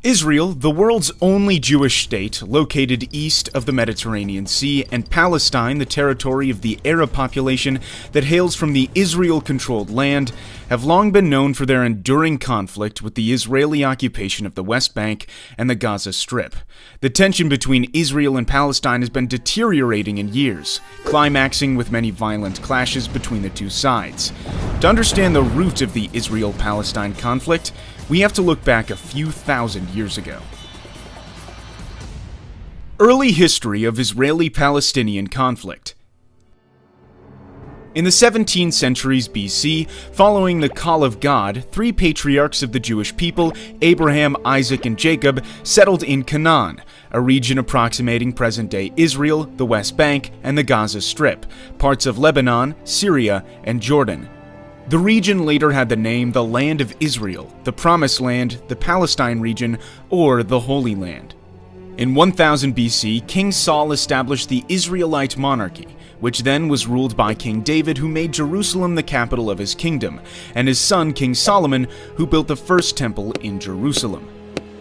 Israel, the world's only Jewish state, located east of the Mediterranean Sea, and Palestine, the territory of the Arab population that hails from the Israel-controlled land, have long been known for their enduring conflict with the Israeli occupation of the West Bank and the Gaza Strip. The tension between Israel and Palestine has been deteriorating in years, climaxing with many violent clashes between the two sides. To understand the root of the Israel-Palestine conflict, we have to look back a few thousand years ago. Early history of Israeli-Palestinian conflict. In the 17 centuries BC, following the call of God, three patriarchs of the Jewish people, Abraham, Isaac, and Jacob, settled in Canaan, a region approximating present-day Israel, the West Bank, and the Gaza Strip, parts of Lebanon, Syria, and Jordan. The region later had the name the Land of Israel, the Promised Land, the Palestine region, or the Holy Land. In 1000 BC, King Saul established the Israelite monarchy, which then was ruled by King David, who made Jerusalem the capital of his kingdom, and his son King Solomon, who built the first temple in Jerusalem.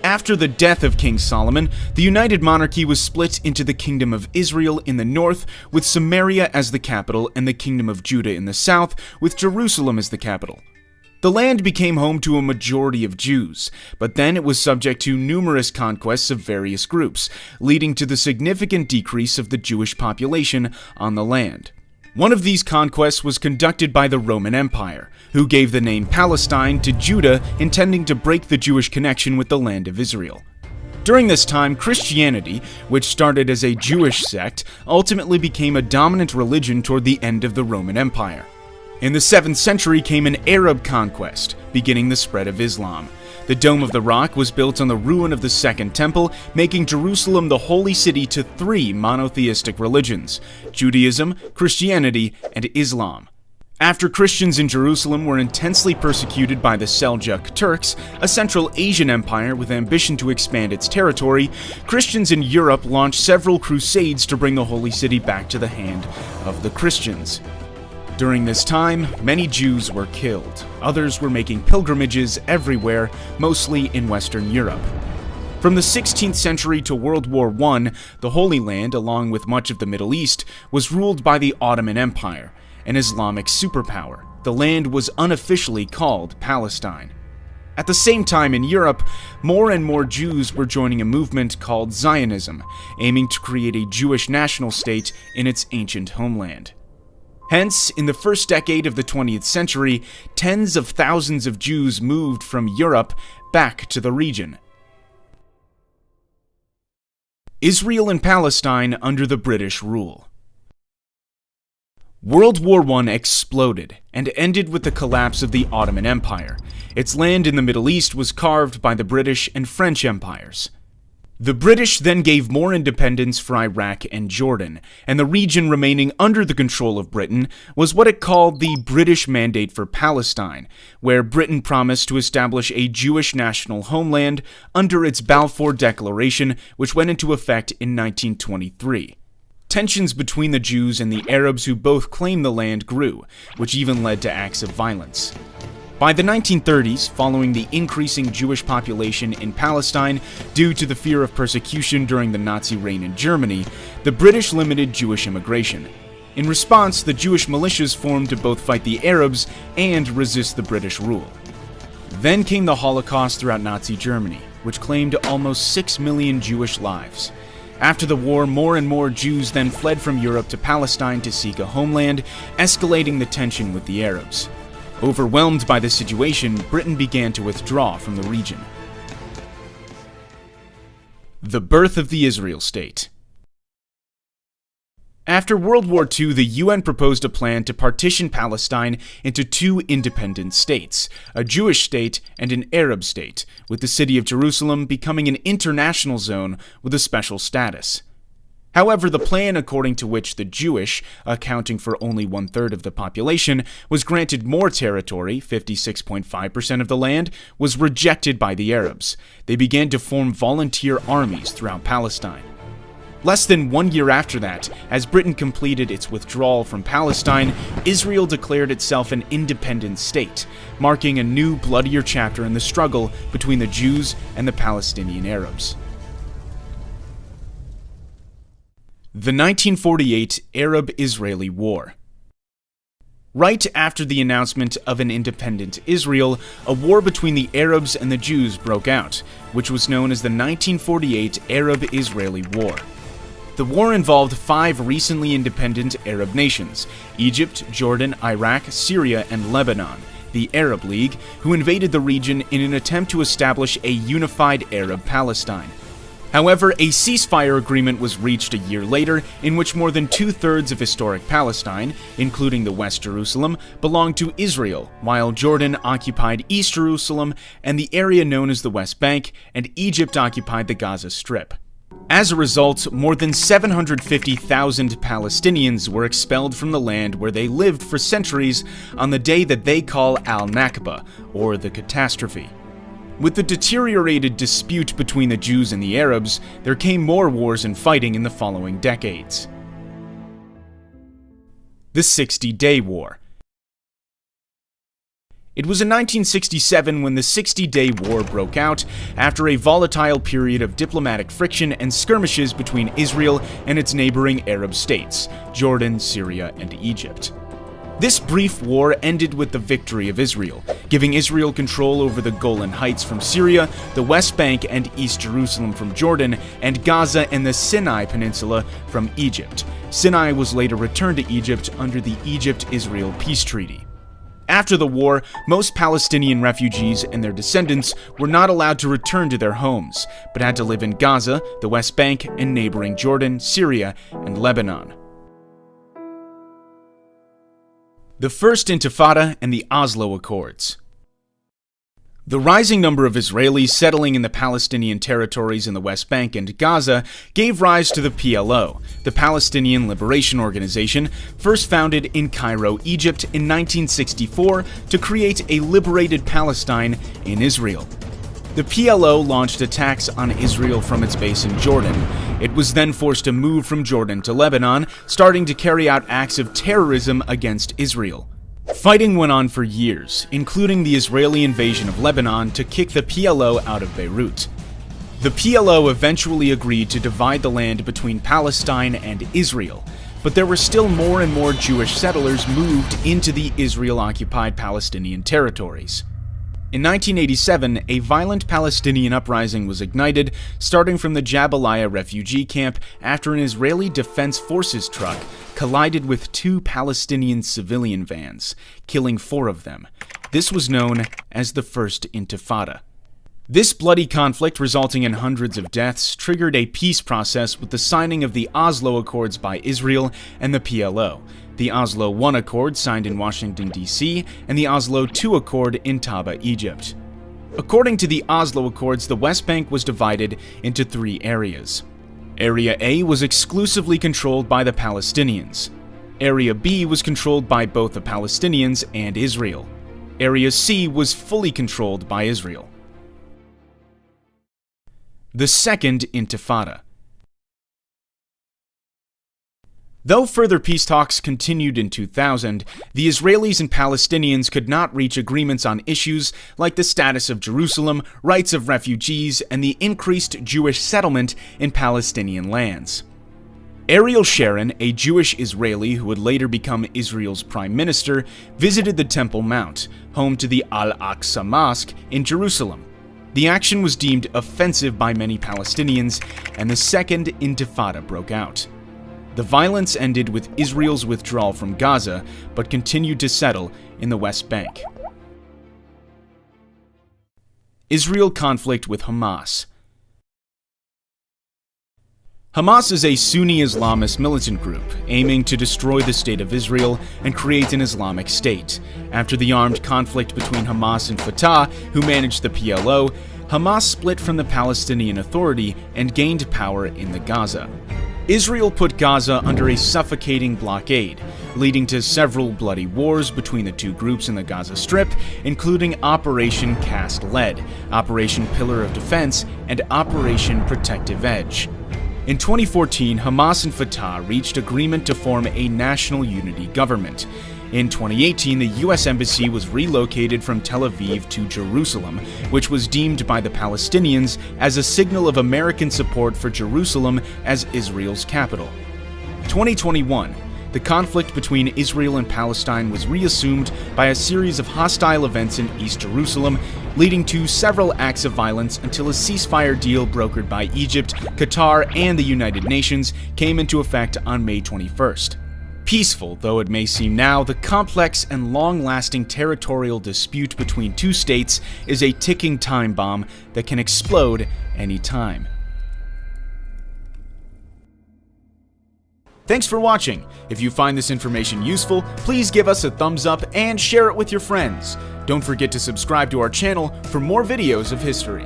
After the death of King Solomon, the united monarchy was split into the Kingdom of Israel in the north, with Samaria as the capital, and the Kingdom of Judah in the south, with Jerusalem as the capital. The land became home to a majority of Jews, but then it was subject to numerous conquests of various groups, leading to the significant decrease of the Jewish population on the land. One of these conquests was conducted by the Roman Empire, who gave the name Palestine to Judah, intending to break the Jewish connection with the land of Israel. During this time, Christianity, which started as a Jewish sect, ultimately became a dominant religion toward the end of the Roman Empire. In the 7th century came an Arab conquest, beginning the spread of Islam. The Dome of the Rock was built on the ruin of the Second Temple, making Jerusalem the holy city to three monotheistic religions: Judaism, Christianity, and Islam. After Christians in Jerusalem were intensely persecuted by the Seljuk Turks, a Central Asian empire with ambition to expand its territory, Christians in Europe launched several crusades to bring the holy city back to the hand of the Christians. During this time, many Jews were killed. Others were making pilgrimages everywhere, mostly in Western Europe. From the 16th century to World War I, the Holy Land, along with much of the Middle East, was ruled by the Ottoman Empire, an Islamic superpower. The land was unofficially called Palestine. At the same time in Europe, more and more Jews were joining a movement called Zionism, aiming to create a Jewish national state in its ancient homeland. Hence, in the first decade of the 20th century, tens of thousands of Jews moved from Europe back to the region. Israel and Palestine under the British rule. World War I exploded and ended with the collapse of the Ottoman Empire. Its land in the Middle East was carved by the British and French empires. The British then gave more independence for Iraq and Jordan, and the region remaining under the control of Britain was what it called the British Mandate for Palestine, where Britain promised to establish a Jewish national homeland under its Balfour Declaration, which went into effect in 1923. Tensions between the Jews and the Arabs who both claimed the land grew, which even led to acts of violence. By the 1930s, following the increasing Jewish population in Palestine due to the fear of persecution during the Nazi reign in Germany, the British limited Jewish immigration. In response, the Jewish militias formed to both fight the Arabs and resist the British rule. Then came the Holocaust throughout Nazi Germany, which claimed almost 6 million Jewish lives. After the war, more and more Jews then fled from Europe to Palestine to seek a homeland, escalating the tension with the Arabs. Overwhelmed by the situation, Britain began to withdraw from the region. The birth of the Israel state. After World War II, the UN proposed a plan to partition Palestine into two independent states, a Jewish state and an Arab state, with the city of Jerusalem becoming an international zone with a special status. However, the plan according to which the Jewish, accounting for only 1/3 of the population, was granted more territory, 56.5% of the land, was rejected by the Arabs. They began to form volunteer armies throughout Palestine. Less than 1 year after that, as Britain completed its withdrawal from Palestine, Israel declared itself an independent state, marking a new, bloodier chapter in the struggle between the Jews and the Palestinian Arabs. The 1948 Arab-Israeli War. Right after the announcement of an independent Israel, a war between the Arabs and the Jews broke out, which was known as the 1948 Arab-Israeli War. The war involved 5 recently independent Arab nations: Egypt, Jordan, Iraq, Syria, and Lebanon, the Arab League, who invaded the region in an attempt to establish a unified Arab Palestine. However, a ceasefire agreement was reached a year later in which more than 2/3 of historic Palestine, including the West Jerusalem, belonged to Israel, while Jordan occupied East Jerusalem and the area known as the West Bank, and Egypt occupied the Gaza Strip. As a result, more than 750,000 Palestinians were expelled from the land where they lived for centuries on the day that they call Al-Nakba, or the catastrophe. With the deteriorated dispute between the Jews and the Arabs, there came more wars and fighting in the following decades. The 60-Day War. It was in 1967 when the 60-Day War broke out after a volatile period of diplomatic friction and skirmishes between Israel and its neighboring Arab states, Jordan, Syria, and Egypt. This brief war ended with the victory of Israel, giving Israel control over the Golan Heights from Syria, the West Bank and East Jerusalem from Jordan, and Gaza and the Sinai Peninsula from Egypt. Sinai was later returned to Egypt under the Egypt-Israel Peace Treaty. After the war, most Palestinian refugees and their descendants were not allowed to return to their homes, but had to live in Gaza, the West Bank, and neighboring Jordan, Syria, and Lebanon. The First Intifada and the Oslo Accords. The rising number of Israelis settling in the Palestinian territories in the West Bank and Gaza gave rise to the PLO, the Palestinian Liberation Organization, first founded in Cairo, Egypt in 1964 to create a liberated Palestine in Israel. The PLO launched attacks on Israel from its base in Jordan. It was then forced to move from Jordan to Lebanon, starting to carry out acts of terrorism against Israel. Fighting went on for years, including the Israeli invasion of Lebanon to kick the PLO out of Beirut. The PLO eventually agreed to divide the land between Palestine and Israel, but there were still more and more Jewish settlers moved into the Israel-occupied Palestinian territories. In 1987, a violent Palestinian uprising was ignited, starting from the Jabalia refugee camp after an Israeli Defense Forces truck collided with 2 Palestinian civilian vans, killing 4 of them. This was known as the First Intifada. This bloody conflict, resulting in hundreds of deaths, triggered a peace process with the signing of the Oslo Accords by Israel and the PLO, the Oslo I Accord signed in Washington, D.C., and the Oslo II Accord in Taba, Egypt. According to the Oslo Accords, the West Bank was divided into 3 areas. Area A was exclusively controlled by the Palestinians. Area B was controlled by both the Palestinians and Israel. Area C was fully controlled by Israel. The Second Intifada. Though further peace talks continued in 2000, the Israelis and Palestinians could not reach agreements on issues like the status of Jerusalem, rights of refugees, and the increased Jewish settlement in Palestinian lands. Ariel Sharon, a Jewish Israeli who would later become Israel's prime minister, visited the Temple Mount, home to the Al-Aqsa Mosque in Jerusalem. The action was deemed offensive by many Palestinians, and the Second Intifada broke out. The violence ended with Israel's withdrawal from Gaza, but continued to settle in the West Bank. Israel conflict with Hamas. Hamas is a Sunni Islamist militant group aiming to destroy the State of Israel and create an Islamic State. After the armed conflict between Hamas and Fatah, who managed the PLO, Hamas split from the Palestinian Authority and gained power in the Gaza. Israel put Gaza under a suffocating blockade, leading to several bloody wars between the two groups in the Gaza Strip, including Operation Cast Lead, Operation Pillar of Defense, and Operation Protective Edge. In 2014, Hamas and Fatah reached agreement to form a national unity government. In 2018, the U.S. Embassy was relocated from Tel Aviv to Jerusalem, which was deemed by the Palestinians as a signal of American support for Jerusalem as Israel's capital. 2021. The conflict between Israel and Palestine was reassumed by a series of hostile events in East Jerusalem, leading to several acts of violence until a ceasefire deal brokered by Egypt, Qatar, and the United Nations came into effect on May 21st. Peaceful though it may seem now, the complex and long-lasting territorial dispute between two states is a ticking time bomb that can explode any time. Thanks for watching. If you find this information useful, please give us a thumbs up and share it with your friends. Don't forget to subscribe to our channel for more videos of history.